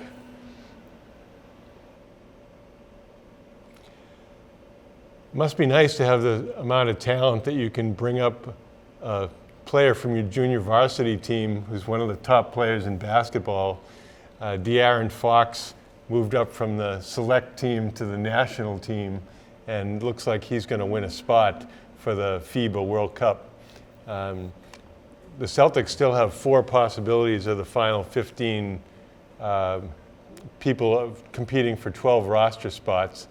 Must be nice to have the amount of talent that you can bring up a player from your junior varsity team who's one of the top players in basketball. De'Aaron Fox moved up from the select team to the national team and looks like he's going to win a spot for the FIBA World Cup. The Celtics still have 4 possibilities of the final 15 people competing for 12 roster spots.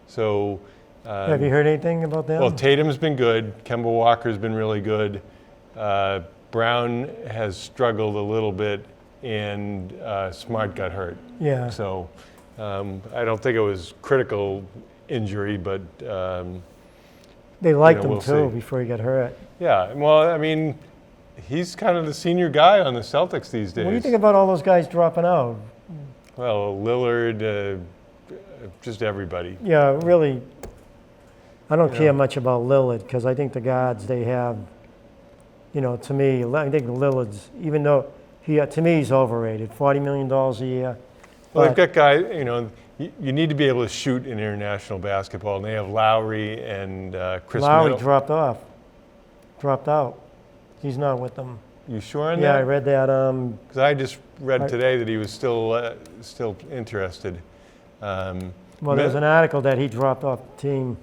So, Have you heard anything about them? well, Tatum's been good. Kemba Walker's been really good. Brown has struggled a little bit, and Smart got hurt. Yeah. So I don't think it was critical injury, but They liked we'll him too see. before he got hurt. yeah. Well, I mean, he's kind of the senior guy on the Celtics these days. What do you think about all those guys dropping out? Well, Lillard, just everybody. Yeah, really, I don't Yeah. care much about Lillard because I think the guards they have, to me, I think Lillard's, even though to me, he's overrated. $40 million a year. Well, they've But- got guys, you need to be able to shoot in international basketball, and they have Lowry and Chris Lowry Middleton. dropped out. He's not with them. You sure on Yeah, I that? read that. Because I just read today that he was still interested. Well, there's an article that he dropped off the team.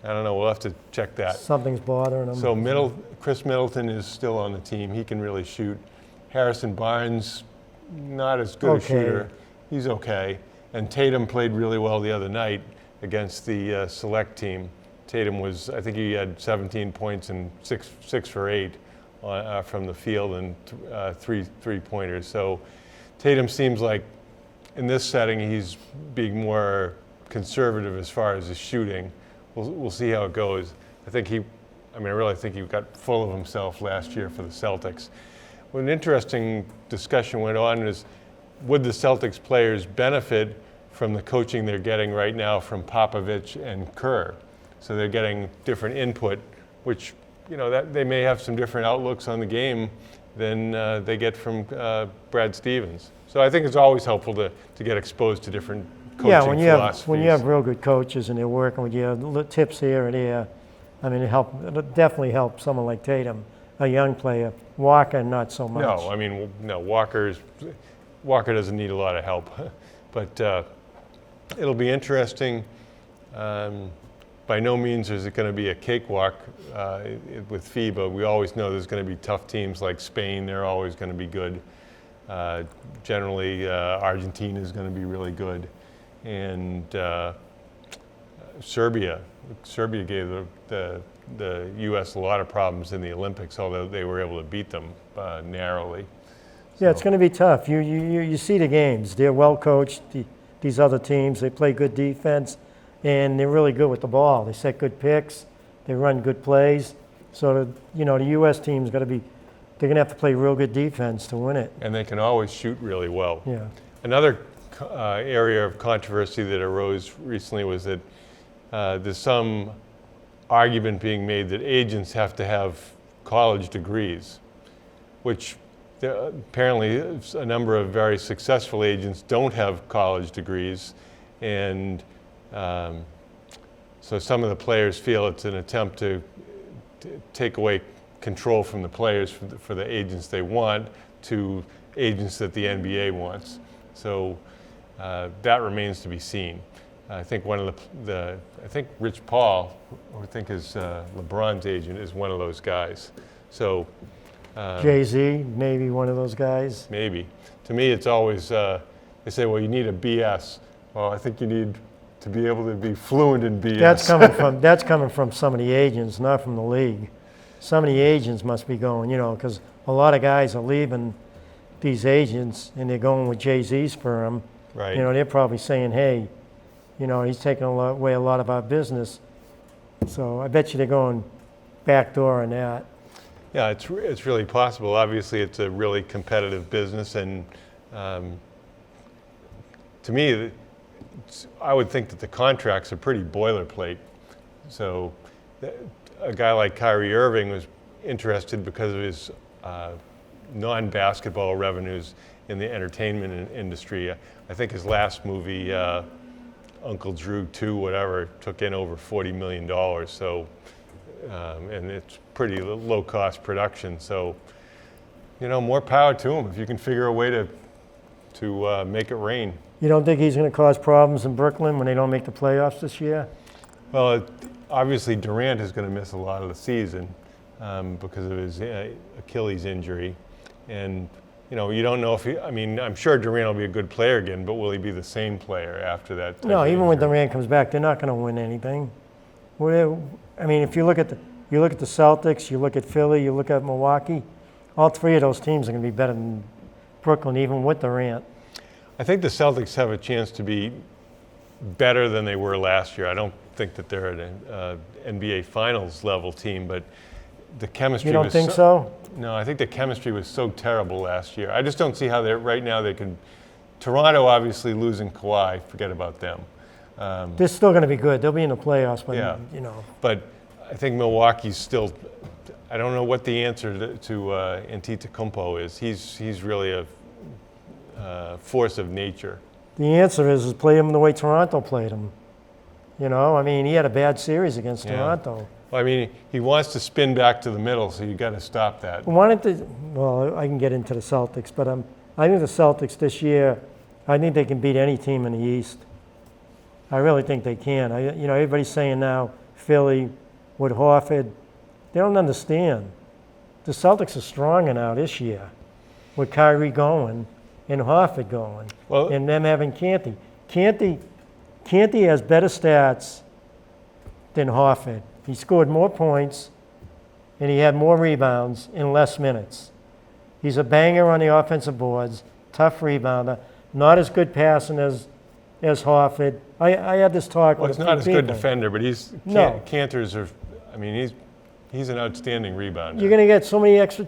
I don't know. We'll have to check that. Something's bothering him. So Chris Middleton is still on the team. He can really shoot. Harrison Barnes, not as good a Okay. shooter. He's okay. And Tatum played really well the other night against the select team. Tatum I think he had 17 points and six for 8 from the field and three-pointers. So Tatum seems like in this setting he's being more conservative as far as his shooting. We'll see how it goes. I really think he got full of himself last year for the Celtics. Well, an interesting discussion went on is, would the Celtics players benefit from the coaching they're getting right now from Popovich and Kerr? So they're getting different input, which, that they may have some different outlooks on the game than they get from Brad Stevens. So I think it's always helpful to get exposed to different coaching yeah, philosophies. when you have real good coaches and they're working with you, little tips here and there. I mean, it'll definitely help someone like Tatum, a young player. Walker, not so much. No, Walker doesn't need a lot of help, but it'll be interesting. By no means is it going to be a cakewalk with FIBA. We always know there's going to be tough teams like Spain. They're always going to be good. Generally, Argentina is going to be really good, and Serbia. Serbia gave the U.S. a lot of problems in the Olympics, although they were able to beat them narrowly. Yeah, it's going to be tough. You see the games. They're well coached. These other teams, they play good defense, and they're really good with the ball. They set good picks. They run good plays. So the U.S. team's got to be. They're going to have to play real good defense to win it. And they can always shoot really well. Yeah. Another area of controversy that arose recently was that there's some argument being made that agents have to have college degrees, which apparently a number of very successful agents don't have college degrees, and so some of the players feel it's an attempt to take away control from the players for the agents they want to agents that the NBA wants. So that remains to be seen. I think I think Rich Paul, who I think is LeBron's agent, is one of those guys. So Jay-Z, maybe one of those guys. maybe. To me, it's always they say, well, you need a BS. Well, I think you need to be able to be fluent in BS. That's coming from some of the agents, not from the league. Some of the agents must be going, because a lot of guys are leaving these agents and they're going with Jay-Z's firm. Right. They're probably saying, hey, he's taking away a lot of our business. So I bet you they're going backdoor on that. Yeah, it's really possible. Obviously, it's a really competitive business, and to me, I would think that the contracts are pretty boilerplate. So a guy like Kyrie Irving was interested because of his non-basketball revenues in the entertainment industry. I think his last movie, Uncle Drew 2, whatever, took in over $40 million. So, and it's pretty low-cost production. So, more power to him if you can figure a way to make it rain. You don't think he's going to cause problems in Brooklyn when they don't make the playoffs this year? Well, obviously Durant is going to miss a lot of the season because of his Achilles injury, and you don't know if I'm sure Durant will be a good player again, but will he be the same player after that? No, even when Durant comes back, they're not going to win anything. If you look at the Celtics, you look at Philly, you look at Milwaukee, all three of those teams are going to be better than Brooklyn, even with Durant. I think the Celtics have a chance to be better than they were last year. I don't think that they're an NBA Finals level team, but the chemistry. You don't think so? No, I think the chemistry was so terrible last year. I just don't see how right now they can. Toronto obviously losing Kawhi, forget about them. They're still going to be good. They'll be in the playoffs, but But I think Milwaukee's still. I don't know what the answer to Antetokounmpo is. He's really a force of nature. The answer is play him the way Toronto played him. He had a bad series against Toronto. Well, he wants to spin back to the middle, so you got to stop that. I can get into the Celtics, but I think the Celtics this year, I think they can beat any team in the East. I really think they can. Everybody's saying now Philly with Horford. They don't understand. The Celtics are stronger now this year with Kyrie going and Horford going, and them having Canty. Canty has better stats than Horford. He scored more points, and he had more rebounds in less minutes. He's a banger on the offensive boards, tough rebounder, not as good passing as Horford. I had this talk with a few people. He's not as good defender, but Cantor's are. He's an outstanding rebounder. You're going to get so many extra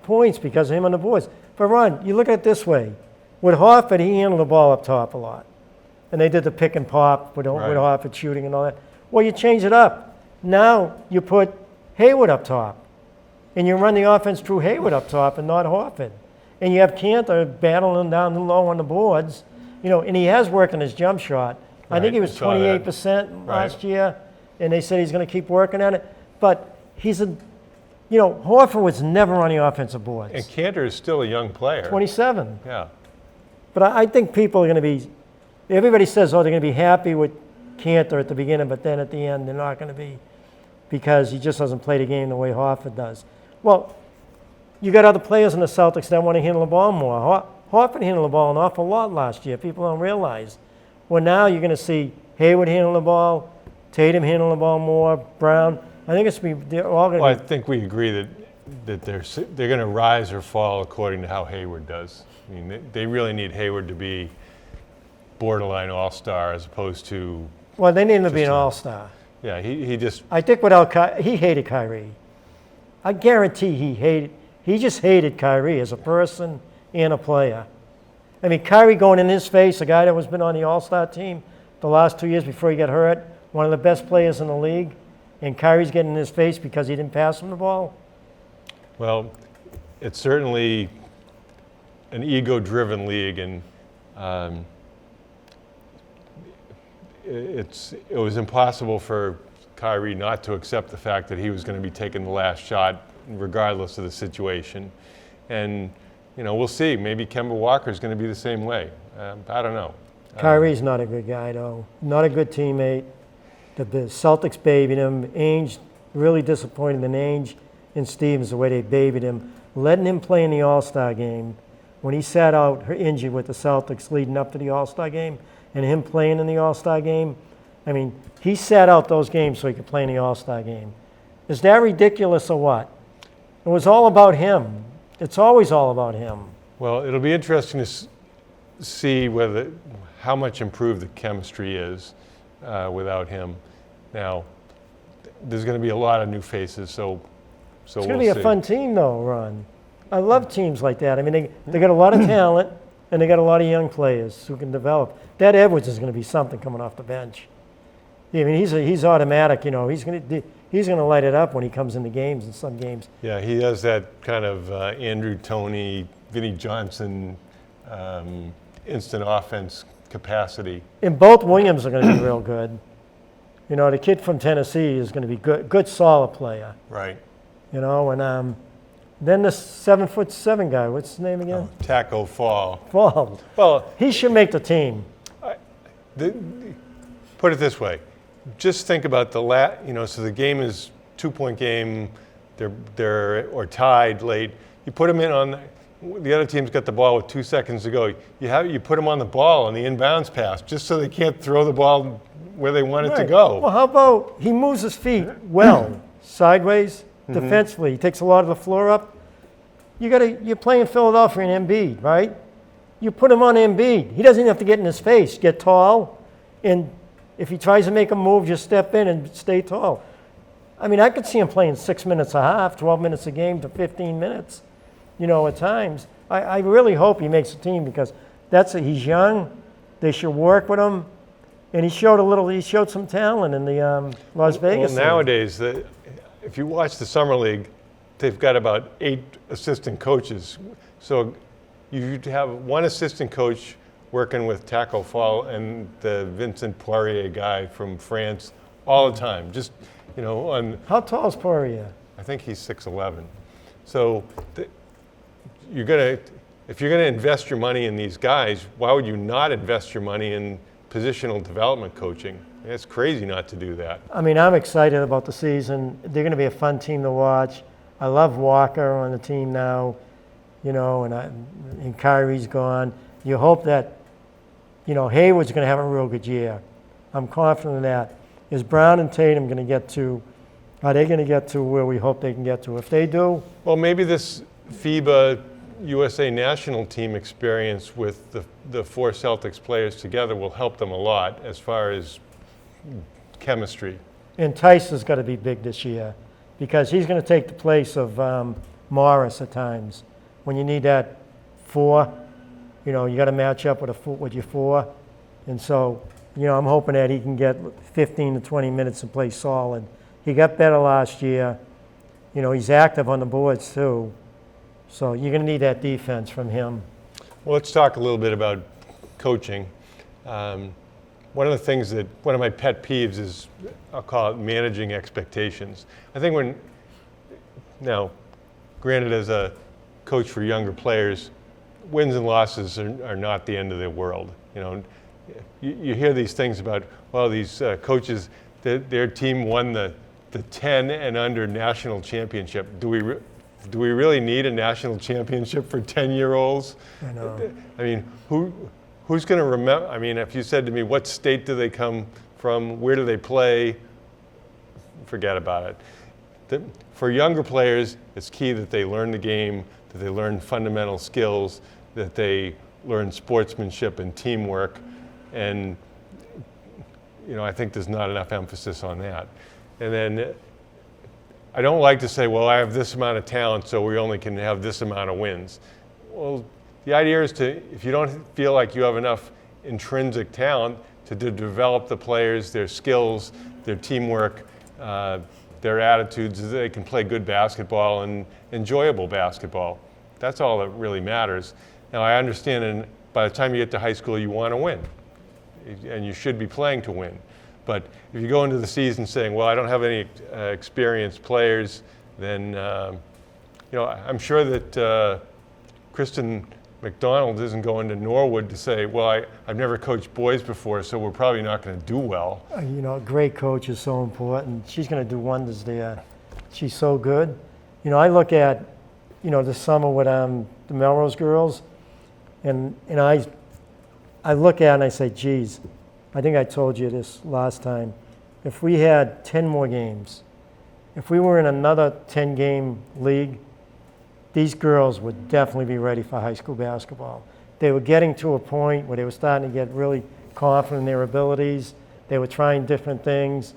points because of him on the boards. But Ron, you look at it this way. With Horford, he handled the ball up top a lot. And they did the pick and pop with Horford shooting and all that. Well, you change it up. Now you put Hayward up top. And you run the offense through Hayward up top and not Horford. And you have Cantor battling down low on the boards. And he has worked on his jump shot. I think he was 28% last year. And they said he's going to keep working at it. But Horford was never on the offensive boards. And Cantor is still a young player. 27. Yeah. But I think people are going to be, everybody says, they're going to be happy with Cantor at the beginning, but then at the end, they're not going to be because he just doesn't play the game the way Horford does. Well, you got other players in the Celtics that want to handle the ball more. Horford handled the ball an awful lot last year. People don't realize. Well, now you're going to see Hayward handle the ball, Tatum handle the ball more, Brown. I think they're all going to I think we agree that they're going to rise or fall according to how Hayward does. They really need Hayward to be borderline all-star as opposed to. Well, they need him to be an all-star. Yeah, he just. I think he hated Kyrie. I guarantee he just hated Kyrie as a person and a player. Kyrie going in his face, a guy that was been on the all-star team the last 2 years before he got hurt, one of the best players in the league. And Kyrie's getting in his face because he didn't pass him the ball? Well, it's certainly an ego-driven league, and it was impossible for Kyrie not to accept the fact that he was going to be taking the last shot regardless of the situation. And, we'll see. Maybe Kemba Walker's going to be the same way. I don't know. Kyrie's not a good guy, though. Not a good teammate. The Celtics babied him. Ainge, really disappointed in Ainge and Stevens, the way they babied him. Letting him play in the All-Star game when he sat out injured with the Celtics leading up to the All-Star game, and him playing in the All-Star game. He sat out those games so he could play in the All-Star game. Is that ridiculous or what? It was all about him. It's always all about him. Well, it'll be interesting to see how much improved the chemistry is without him. Now, there's going to be a lot of new faces, so it's going to be a fun team, though, Ron. I love teams like that. They got a lot of talent, and they got a lot of young players who can develop. That Edwards is going to be something coming off the bench. He's automatic. He's going to light it up when he comes into games in some games. Yeah, he has that kind of Andrew Toney, Vinnie Johnson, instant offense capacity. And both Williams are going to be real good. The kid from Tennessee is going to be good, solid player. Right. And then the 7'7" guy, what's his name again? Taco Fall. Fall. Well, he should make the team. Put it this way. Just think about so the game is 2-point game, they're tied late. You put them in the other team's got the ball with 2 seconds to go. You put them on the ball on the inbounds pass just so they can't throw the ball where they want it to Right. go. Well, how about he moves his feet well, sideways, defensively. He takes a lot of the floor up. You're playing Philadelphia and Embiid, right? You put him on Embiid. He doesn't even have to get in his face. Get tall, and if he tries to make a move, just step in and stay tall. I mean, I could see him playing 6 minutes a half, 12 minutes a game to 15 minutes, at times. I really hope he makes a team because he's young. They should work with him. And he showed some talent in the Las Vegas. Well, nowadays, if you watch the Summer League, they've got about 8 assistant coaches. So you have one assistant coach working with Taco Fall and the Vincent Poirier guy from France all the time. Just, How tall is Poirier? I think he's 6'11". So if you're gonna invest your money in these guys, why would you not invest your money in positional development coaching? It's crazy not to do that. I mean, I'm excited about the season. They're going to be a fun team to watch. I love Walker on the team now, and Kyrie's gone. You hope that, Hayward's going to have a real good year. I'm confident in that. Is Brown and Tatum going to are they going to get to where we hope they can get to? If they do, well, maybe this FIBA USA national team experience with the 4 Celtics players together will help them a lot as far as chemistry. and Tyson's got to be big this year because he's going to take the place of Morris at times. When you need that 4, you got to match up with your 4. And so, I'm hoping that he can get 15 to 20 minutes and play solid. He got better last year. He's active on the boards too. So you're going to need that defense from him. Well, let's talk a little bit about coaching. One of my pet peeves is, I'll call it managing expectations. I think now, granted, as a coach for younger players, wins and losses are not the end of the world. You hear these things about, well, these coaches, their team won the 10 and under national championship. Do we really need a national championship for 10-year-olds? I know. I mean, who's going to remember? I mean, if you said to me, what state do they come from? Where do they play? Forget about it. For younger players, it's key that they learn the game, that they learn fundamental skills, that they learn sportsmanship and teamwork. And, I think there's not enough emphasis on that. And then I don't like to say, well, I have this amount of talent, so we only can have this amount of wins. Well, the idea is if you don't feel like you have enough intrinsic talent to develop the players, their skills, their teamwork, their attitudes, they can play good basketball and enjoyable basketball. That's all that really matters. Now, I understand by the time you get to high school, you want to win, and you should be playing to win. But if you go into the season saying, well, I don't have any experienced players, then, I'm sure that Kristen McDonald isn't going to Norwood to say, well, I've never coached boys before, so we're probably not going to do well. A great coach is so important. She's going to do wonders there. She's so good. I look at, this summer with the Melrose girls, and I look at it and I say, geez, I think I told you this last time. If we had 10 more games, if we were in another 10-game league, these girls would definitely be ready for high school basketball. They were getting to a point where they were starting to get really confident in their abilities. They were trying different things.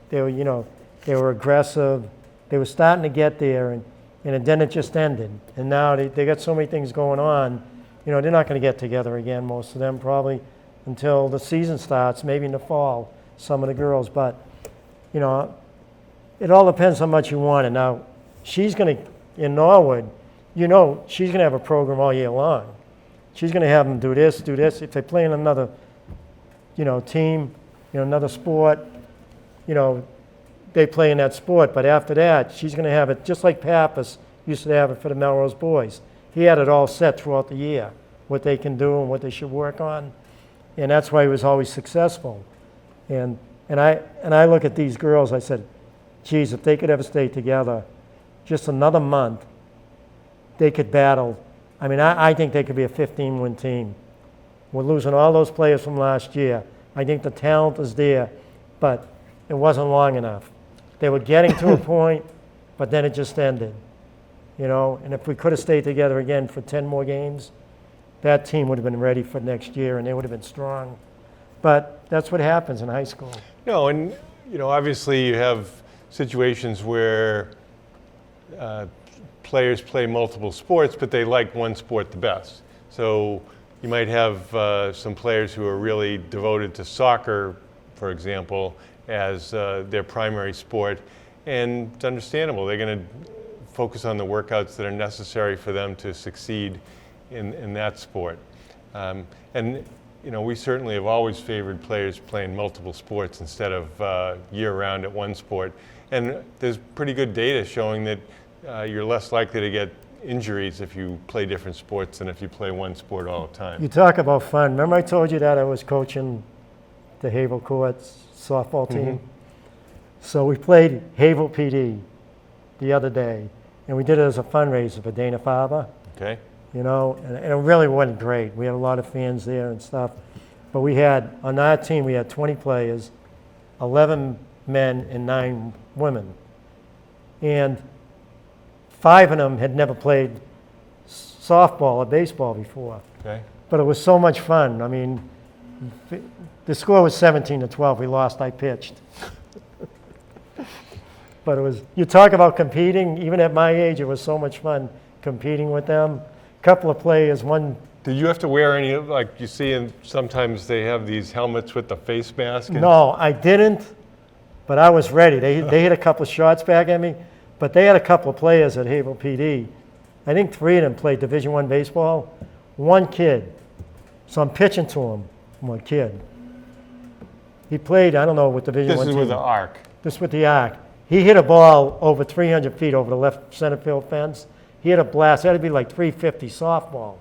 They were aggressive. They were starting to get there, and then it just ended. And now they got so many things going on. They're not going to get together again, most of them, probably until the season starts, maybe in the fall, some of the girls. But, it all depends how much you want it. Now, she's going to, in Norwood, she's going to have a program all year long. She's going to have them do this. If they play in another, team, another sport, they play in that sport. But after that, she's going to have it just like Pappas used to have it for the Melrose boys. He had it all set throughout the year, what they can do and what they should work on. And that's why he was always successful. And I look at these girls, I said, geez, if they could ever stay together just another month, they could battle I mean, I think they could be a 15-win team. We're losing all those players from last year. I think the talent is there, but it wasn't long enough. They were getting to a point, but then it just ended. You know, and if we could have stayed together again for 10 more games, that team would have been ready for next year and they would have been strong. But that's what happens in high school. No, and obviously you have situations where players play multiple sports, but they like one sport the best. So you might have some players who are really devoted to soccer, for example, as their primary sport, and it's understandable. They're going to focus on the workouts that are necessary for them to succeed in that sport. And we certainly have always favored players playing multiple sports instead of year-round at one sport. And there's pretty good data showing that you're less likely to get injuries if you play different sports than if you play one sport all the time. You talk about fun. Remember I told you that I was coaching the Havel Courts softball team? Mm-hmm. So we played Havel PD the other day, and we did it as a fundraiser for Dana Farber. Okay. And it really went great. We had a lot of fans there and stuff. But on our team, we had 20 players, 11 men and 9 women. And 5 of them had never played softball or baseball before. Okay. But it was so much fun. I mean, the score was 17-12. We lost. I pitched. But you talk about competing, even at my age, it was so much fun competing with them. A couple of players, one. Did you have to wear any, like you see, and sometimes they have these helmets with the face mask? No, I didn't, but I was ready. They hit a couple of shots back at me, but they had a couple of players at Havel PD. I think 3 of them played Division I baseball. One kid, so I'm pitching to him, one kid. He played, I don't know, with Division I This is team. with the arc. This with the arc. He hit a ball over 300 feet over the left center field fence. He hit a blast. It had to be like 350 softball.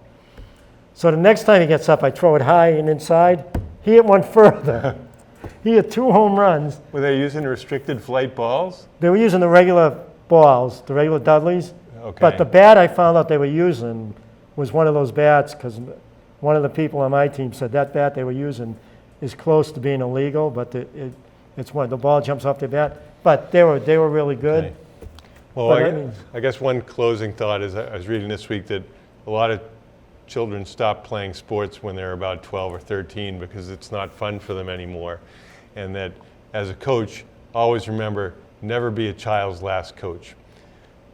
So the next time he gets up, I throw it high and inside. He hit one further. He hit 2 home runs. Were they using restricted flight balls? They were using the regular balls, the regular Dudleys. Okay. But the bat I found out they were using was one of those bats, because one of the people on my team said that bat they were using is close to being illegal, but it's when the ball jumps off the bat. But they were really good. Okay. Well, But I guess one closing thought is I was reading this week that a lot of children stop playing sports when they're about 12 or 13 because it's not fun for them anymore. And that as a coach, always remember, never be a child's last coach.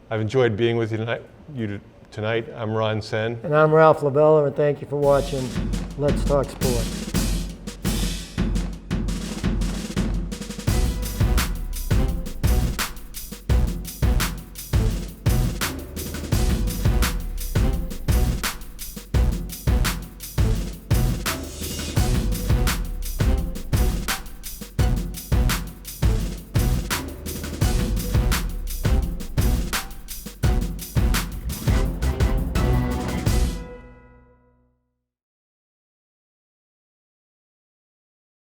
I've enjoyed being with you tonight. I'm Ron Sen. And I'm Ralph LaBella, and thank you for watching Let's Talk Sports.